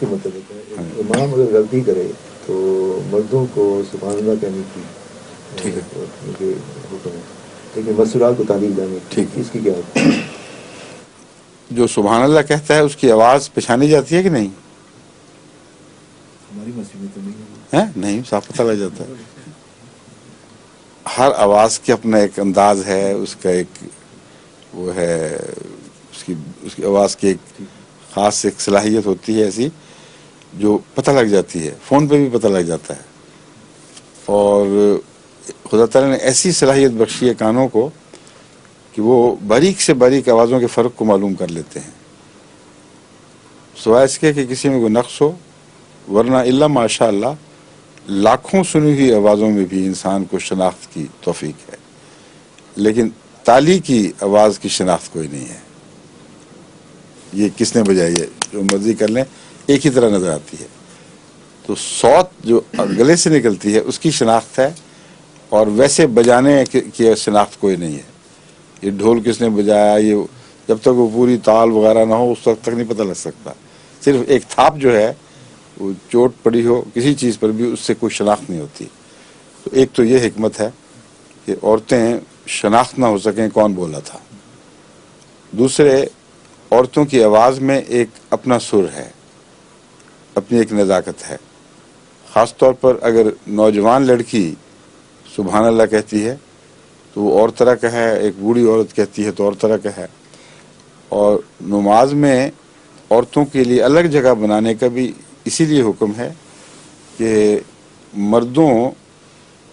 مطلب ہے امام اگر غلطی کرے تو مردوں کو سبحان اللہ کہنے کی ٹھیک ہے، حکم ہے، لیکن مسورات کو تعلیم دینے کی ٹھیک ہے. اس کی کیا ہے؟ جو سبحان اللہ کہتا ہے اس کی آواز پہچانی جاتی ہے کہ نہیں؟ ہماری مسجد میں تو نہیں ہے. نہیں، صاف پتہ لگ جاتا ہے. ہر آواز کے اپنا ایک انداز ہے، اس کا ایک وہ ہے، اس کی آواز کی ایک خاص ایک صلاحیت ہوتی ہے ایسی جو پتہ لگ جاتی ہے، فون پہ بھی پتہ لگ جاتا ہے. اور خدا تعالیٰ نے ایسی صلاحیت بخشی ہے کانوں کو کہ وہ باریک سے باریک آوازوں کے فرق کو معلوم کر لیتے ہیں، سوائے اس کے کہ کسی میں کوئی نقص ہو، ورنہ الا ماشاء اللہ لاکھوں سنی ہوئی آوازوں میں بھی انسان کو شناخت کی توفیق ہے، لیکن تالی کی آواز کی شناخت کوئی نہیں ہے. یہ کس نے بجائی ہے، جو مرضی کر لیں ایک ہی طرح نظر آتی ہے. تو صوت جو گلے سے نکلتی ہے اس کی شناخت ہے، اور ویسے بجانے کی شناخت کوئی نہیں ہے. یہ ڈھول کس نے بجایا، یہ جب تک وہ پوری تال وغیرہ نہ ہو اس وقت تک نہیں پتہ لگ سکتا. صرف ایک تھاپ جو ہے، وہ چوٹ پڑی ہو کسی چیز پر بھی، اس سے کوئی شناخت نہیں ہوتی. تو ایک تو یہ حکمت ہے کہ عورتیں شناخت نہ ہو سکیں کون بولا تھا. دوسرے، عورتوں کی آواز میں ایک اپنا سر ہے، اپنی ایک نزاکت ہے. خاص طور پر اگر نوجوان لڑکی سبحان اللہ کہتی ہے تو وہ اور طرح کا ہے، ایک بوڑھی عورت کہتی ہے تو اور طرح کا ہے. اور نماز میں عورتوں کے لیے الگ جگہ بنانے کا بھی اسی لیے حکم ہے کہ مردوں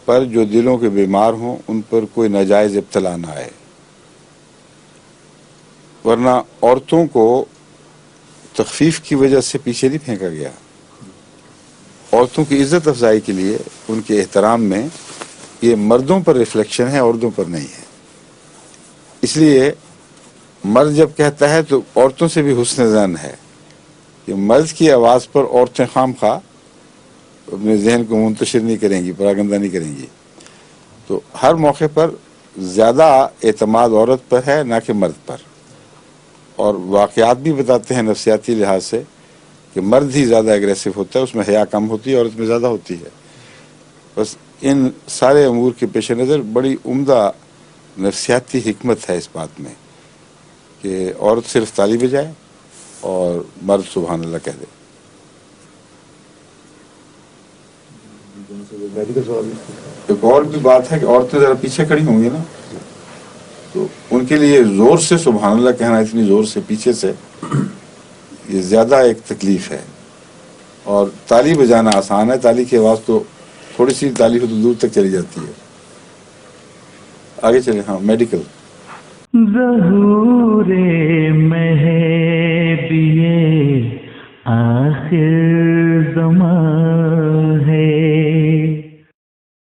پر جو دلوں کے بیمار ہوں ان پر کوئی ناجائز ابتلا نہ آئے، ورنہ عورتوں کو تخفیف کی وجہ سے پیچھے نہیں پھینکا گیا. عورتوں کی عزت افزائی کے لیے، ان کے احترام میں، یہ مردوں پر ریفلیکشن ہے، عورتوں پر نہیں ہے. اس لیے مرد جب کہتا ہے تو عورتوں سے بھی حسن ظن ہے کہ مرد کی آواز پر عورتیں خام خواہ اپنے ذہن کو منتشر نہیں کریں گی، پراگندہ نہیں کریں گی. تو ہر موقع پر زیادہ اعتماد عورت پر ہے نہ کہ مرد پر. اور واقعات بھی بتاتے ہیں نفسیاتی لحاظ سے کہ مرد ہی زیادہ اگریسو ہوتا ہے، اس میں حیا کم ہوتی ہے، عورت میں زیادہ ہوتی ہے. بس ان سارے امور کے پیش نظر بڑی عمدہ نفسیاتی حکمت ہے اس بات میں کہ عورت صرف تالی بجائے اور مرد سبحان اللہ کہہ دے. میڈیکل سوال. ایک اور بھی بات ہے کہ عورتیں ذرا پیچھے کھڑی ہوں گی نا، تو ان کے لیے زور سے سبحان اللہ کہنا، اتنی زور سے پیچھے سے، یہ زیادہ ایک تکلیف ہے. اور تالی بجانا آسان ہے، تالی کی آواز تو تھوڑی سی تالی ہو تو دور تک چلی جاتی ہے. آگے چلیں. ہاں، میڈیکل. ظہور مہدی آخر زمان ہے،